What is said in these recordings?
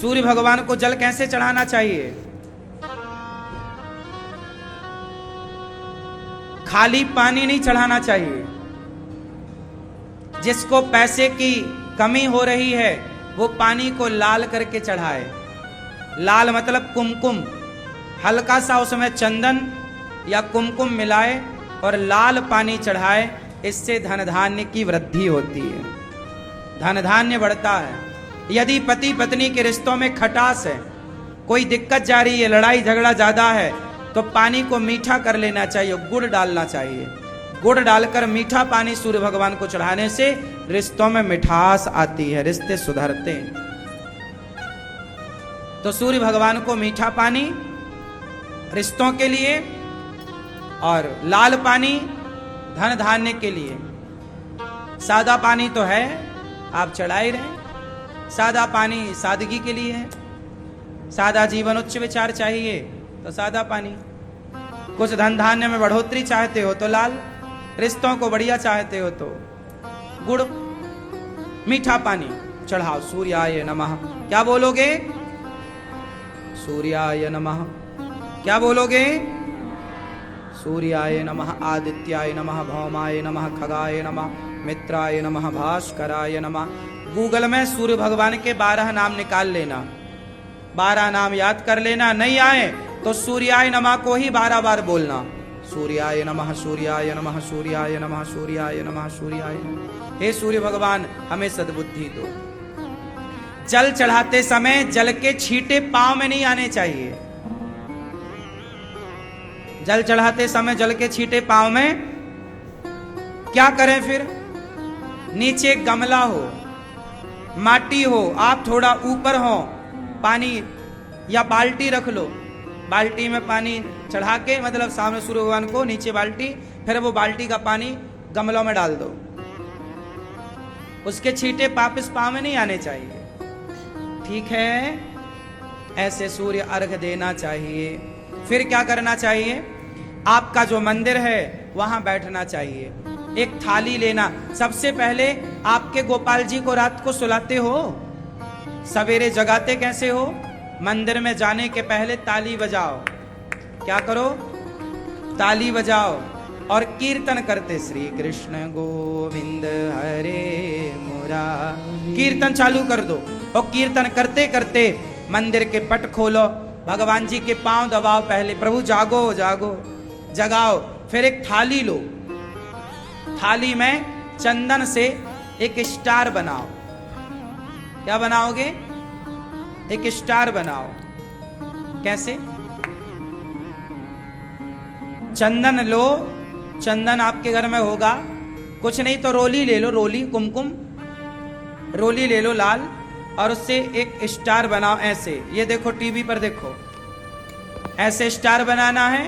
सूर्य भगवान को जल कैसे चढ़ाना चाहिए? खाली पानी नहीं चढ़ाना चाहिए। जिसको पैसे की कमी हो रही है वो पानी को लाल करके चढ़ाए। लाल मतलब कुमकुम, हल्का सा उसमें चंदन या कुमकुम मिलाए और लाल पानी चढ़ाए। इससे धन धान्य की वृद्धि होती है, धन धान्य बढ़ता है। यदि पति पत्नी के रिश्तों में खटास है, कोई दिक्कत जा रही है, लड़ाई झगड़ा ज्यादा है, तो पानी को मीठा कर लेना चाहिए, गुड़ डालना चाहिए। गुड़ डालकर मीठा पानी सूर्य भगवान को चढ़ाने से रिश्तों में मिठास आती है, रिश्ते सुधरते हैं। तो सूर्य भगवान को मीठा पानी रिश्तों के लिए और लाल पानी धन धान्य के लिए। सादा पानी तो है, आप चढ़ा ही रहे। सादा पानी सादगी के लिए है। सादा जीवन, उच्च विचार चाहिए तो सादा पानी। कुछ धन धान्य में बढ़ोतरी चाहते हो तो लाल, रिश्तों को बढ़िया चाहते हो तो गुड़ मीठा पानी चढ़ाओ। सूर्याय नमः क्या बोलोगे? सूर्याय नमः क्या बोलोगे? सूर्याय नमः, आदित्याय नमः, भौमाय नमः, खगाय नमः, मित्राय नमः, भास्कराय नमः। गूगल में सूर्य भगवान के 12 नाम निकाल लेना, 12 नाम याद कर लेना। नहीं आए तो सूर्याय नमः को ही 12 बार बोलना। सूर्याय नमः, सूर्याय नमः, सूर्याय नमः, सूर्याय नमः, सूर्याय नमः। हे सूर्य भगवान हमें सद्बुद्धि दो। जल चढ़ाते समय जल के छींटे पांव में नहीं आने चाहिए। जल चढ़ाते समय जल के छींटे पांव में क्या करें फिर? नीचे गमला हो, माटी हो, आप थोड़ा ऊपर हो, पानी या बाल्टी रख लो, बाल्टी में पानी चढ़ा के, मतलब सामने सूर्य भगवान को, नीचे बाल्टी, फिर वो बाल्टी का पानी गमलों में डाल दो। उसके छींटे वापिस पांव में नहीं आने चाहिए। ठीक है, ऐसे सूर्य अर्घ देना चाहिए। फिर क्या करना चाहिए? आपका जो मंदिर है वहां बैठना चाहिए। एक थाली लेना। सबसे पहले आपके गोपाल जी को रात को सुलाते हो, सवेरे जगाते कैसे हो? मंदिर में जाने के पहले ताली बजाओ। क्या करो? ताली बजाओ और कीर्तन करते, श्री कृष्ण गोविंद हरे मुरारी। कीर्तन चालू कर दो और कीर्तन करते करते मंदिर के पट खोलो, भगवान जी के पांव दबाओ। पहले प्रभु जागो जागो, जगाओ। फिर एक थाली लो, थाली में चंदन से एक स्टार बनाओ। क्या बनाओगे? एक स्टार बनाओ। कैसे? चंदन लो, चंदन आपके घर में होगा, कुछ नहीं तो रोली ले लो, रोली कुमकुम रोली ले लो लाल, और उससे एक स्टार बनाओ ऐसे। ये देखो टीवी पर देखो, ऐसे स्टार बनाना है।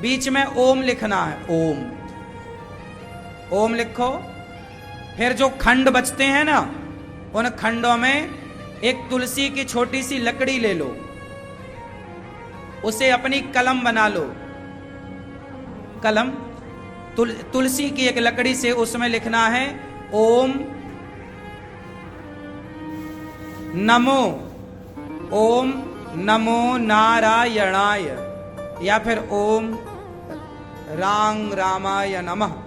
बीच में ओम लिखना है, ओम ओम लिखो। फिर जो खंड बचते हैं ना, उन खंडों में एक तुलसी की छोटी सी लकड़ी ले लो, उसे अपनी कलम बना लो। कलम तुलसी की एक लकड़ी से उसमें लिखना है ओम नमो, ओम नमो नारायणाय, या फिर ओम रांग रामाय नमः।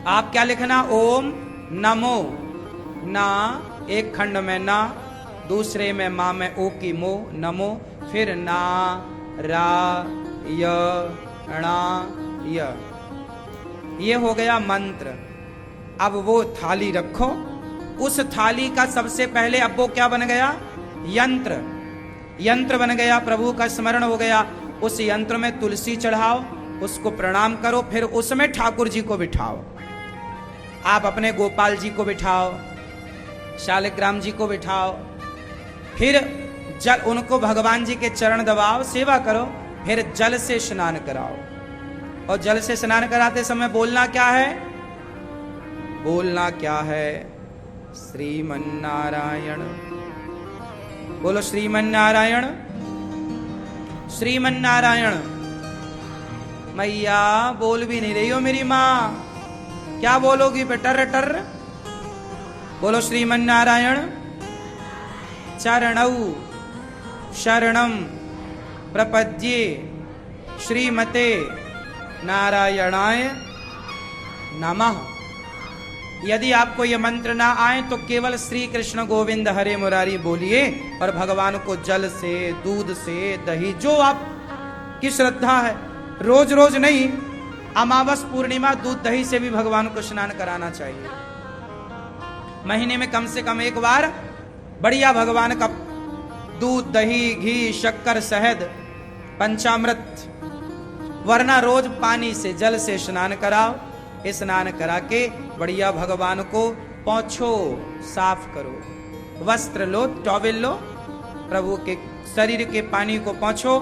आप क्या लिखना? ओम नमो, ना एक खंड में ना, दूसरे में मा में ओ की मो, नमो। फिर ना रा य णा य, ये हो गया मंत्र। अब वो थाली रखो, उस थाली का सबसे पहले अब वो क्या बन गया? यंत्र। यंत्र बन गया, प्रभु का स्मरण हो गया। उस यंत्र में तुलसी चढ़ाओ, उसको प्रणाम करो। फिर उसमें ठाकुर जी को बिठाओ। आप अपने गोपाल जी को बिठाओ, शालिग्राम जी को बिठाओ। फिर जल, उनको भगवान जी के चरण दबाओ, सेवा करो। फिर जल से स्नान कराओ। और जल से स्नान कराते समय बोलना क्या है? बोलना क्या है? श्रीमन्नारायण। बोलो श्रीमन्नारायण, श्रीमन्नारायण। मैया बोल भी नहीं रही हो मेरी माँ, क्या बोलोगी बेटा? टर बोलो श्रीमन्नारायण, चरणौ शरणम प्रपद्ये श्रीमते नारायणाय नमः। यदि आपको यह मंत्र ना आए तो केवल श्री कृष्ण गोविंद हरे मुरारी बोलिए और भगवान को जल से, दूध से, दही, जो आप की श्रद्धा है, रोज रोज नहीं, अमावस पूर्णिमा दूध दही से भी भगवान को स्नान कराना चाहिए। महीने में कम से कम एक बार बढ़िया भगवान का दूध, दही, घी, शक्कर, शहद, पंचामृत, वरना रोज पानी से, जल से स्नान कराओ। स्नान करा के बढ़िया भगवान को पोंछो, साफ करो। वस्त्र लो, टॉवेल लो, प्रभु के शरीर के पानी को पोंछो,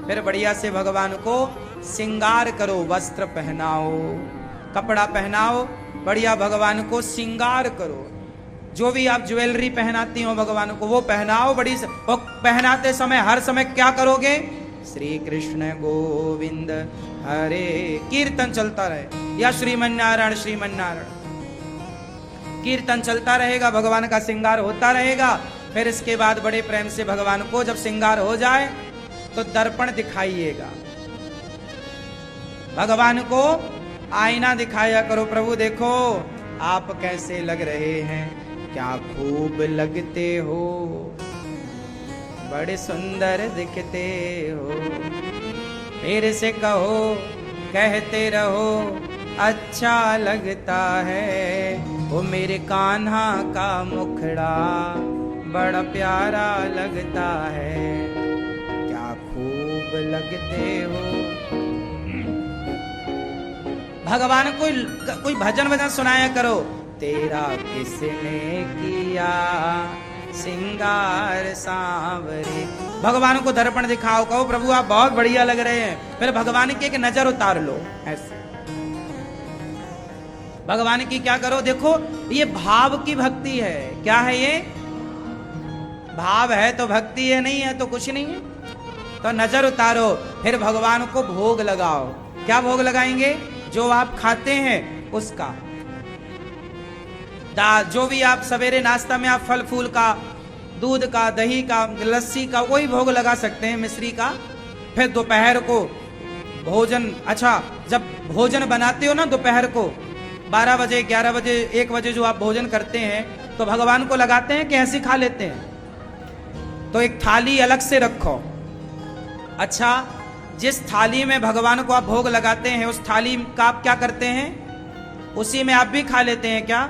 फिर बढ़िया से भगवान को श्रृंगार करो, वस्त्र पहनाओ, कपड़ा पहनाओ, बढ़िया भगवान को श्रृंगार करो। जो भी आप ज्वेलरी पहनाती हो भगवान को वो पहनाओ। बड़ी और पहनाते समय हर समय क्या करोगे? श्री कृष्ण गोविंद हरे कीर्तन चलता रहे, या श्रीमन नारायण श्रीमन नारायण कीर्तन चलता रहेगा, भगवान का श्रृंगार होता रहेगा। फिर इसके बाद बड़े प्रेम से भगवान को जब श्रृंगार हो जाए तो दर्पण दिखाइएगा, भगवान को आईना दिखाया करो। प्रभु देखो आप कैसे लग रहे हैं, क्या खूब लगते हो, बड़े सुंदर दिखते हो। फिर से कहो, कहते रहो, अच्छा लगता है वो मेरे कान्हा का मुखड़ा, बड़ा प्यारा लगता है, क्या खूब लगते हो। भगवान को कोई भजन सुनाया करो। तेरा किसने किया सिंगार सांवरे, भगवान को दर्पण दिखाओ, कहो प्रभु आप बहुत बढ़िया लग रहे हैं। फिर भगवान की एक नजर उतार लो, ऐसे भगवान की क्या करो, देखो ये भाव की भक्ति है। क्या है ये? भाव है तो भक्ति है, नहीं है तो कुछ नहीं है। तो नजर उतारो, फिर भगवान को भोग लगाओ। क्या भोग लगाएंगे? जो आप खाते हैं उसका, दाल, जो भी आप सवेरे नाश्ता में आप फल फूल का, दूध का, दही का, लस्सी का, वही भोग लगा सकते हैं, मिश्री का। फिर दोपहर को भोजन, अच्छा जब भोजन बनाते हो ना दोपहर को 12 बजे, 11 बजे, 1 बजे जो आप भोजन करते हैं तो भगवान को लगाते हैं कि ऐसे खा लेते हैं? तो एक थाली अलग से रखो। अच्छा, जिस थाली में भगवान को आप भोग लगाते हैं उस थाली का आप क्या करते हैं? उसी में आप भी खा लेते हैं क्या?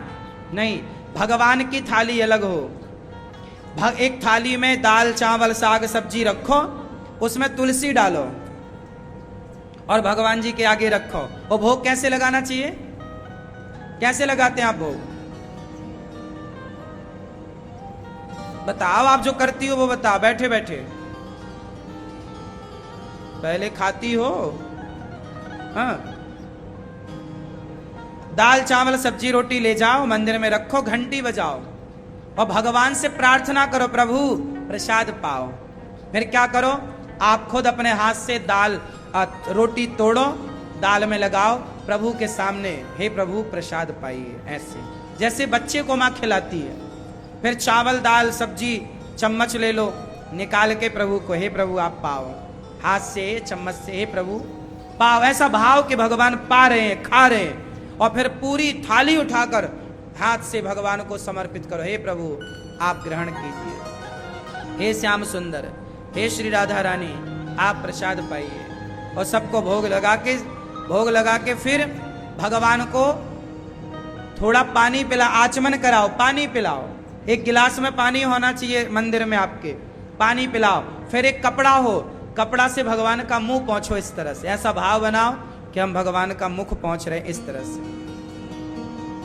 नहीं, भगवान की थाली अलग हो। एक थाली में दाल, चावल, साग, सब्जी रखो, उसमें तुलसी डालो और भगवान जी के आगे रखो। वो भोग कैसे लगाना चाहिए? कैसे लगाते हैं आप भोग? बताओ, आप जो करती हो वो बताओ, बैठे बैठे। पहले खाती हो, हाँ, दाल, चावल, सब्जी, रोटी ले जाओ, मंदिर में रखो, घंटी बजाओ और भगवान से प्रार्थना करो, प्रभु प्रसाद पाओ। फिर क्या करो? आप खुद अपने हाथ से दाल, रोटी तोड़ो, दाल में लगाओ, प्रभु के सामने, हे प्रभु प्रसाद पाइए, ऐसे जैसे बच्चे को माँ खिलाती है। फिर चावल, दाल, सब्जी, चम्मच ले लो, निकाल के प्रभु को, हे प्रभु आप पाओ, हाथ से, चम्मच से, हे प्रभु पाओ। ऐसा भाव कि भगवान पा रहे हैं, खा रहे हैं। और फिर पूरी थाली उठाकर हाथ से भगवान को समर्पित करो, हे प्रभु आप ग्रहण कीजिए, हे श्याम सुंदर, हे श्री राधा रानी आप प्रसाद पाइए। और सबको भोग लगा के फिर भगवान को थोड़ा पानी पिला, आचमन कराओ, पानी पिलाओ। एक गिलास में पानी होना चाहिए मंदिर में आपके, पानी पिलाओ। फिर एक कपड़ा हो, कपड़ा से भगवान का मुंह पोंछो, इस तरह से, ऐसा भाव बनाओ कि हम भगवान का मुख पोंछ रहे हैं, इस तरह से,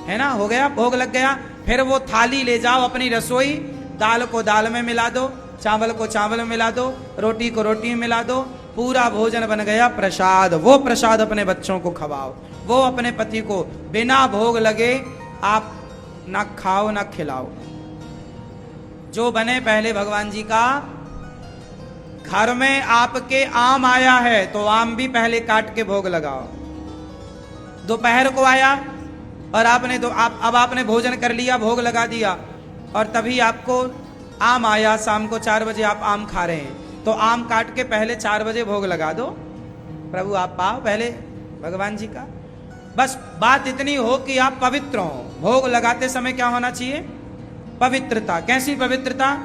है ना? हो गया, भोग लग गया। फिर वो थाली ले जाओ अपनी रसोई, दाल को दाल में मिला दो, चावल को चावल में मिला दो, रोटी को रोटी में मिला दो, पूरा भोजन बन गया प्रसाद। वो प्रसाद अपने बच्चों को खवाओ, वो अपने पति को बिना भोग लगे आप ना खाओ ना खिलाओ। जो बने पहले भगवान जी का, घर में आपके आम आया है तो आम भी पहले काट के भोग लगाओ। दोपहर को आया और अब आपने भोजन कर लिया, भोग लगा दिया, और तभी आपको आम आया, शाम को 4 बजे आप आम खा रहे हैं, तो आम काट के पहले 4 बजे भोग लगा दो, प्रभु आप पाओ पहले भगवान जी का। बस बात इतनी हो कि आप पवित्र हो। भोग लगाते समय क्या होना चाहिए? पवित्रता। कैसी पवित्रता?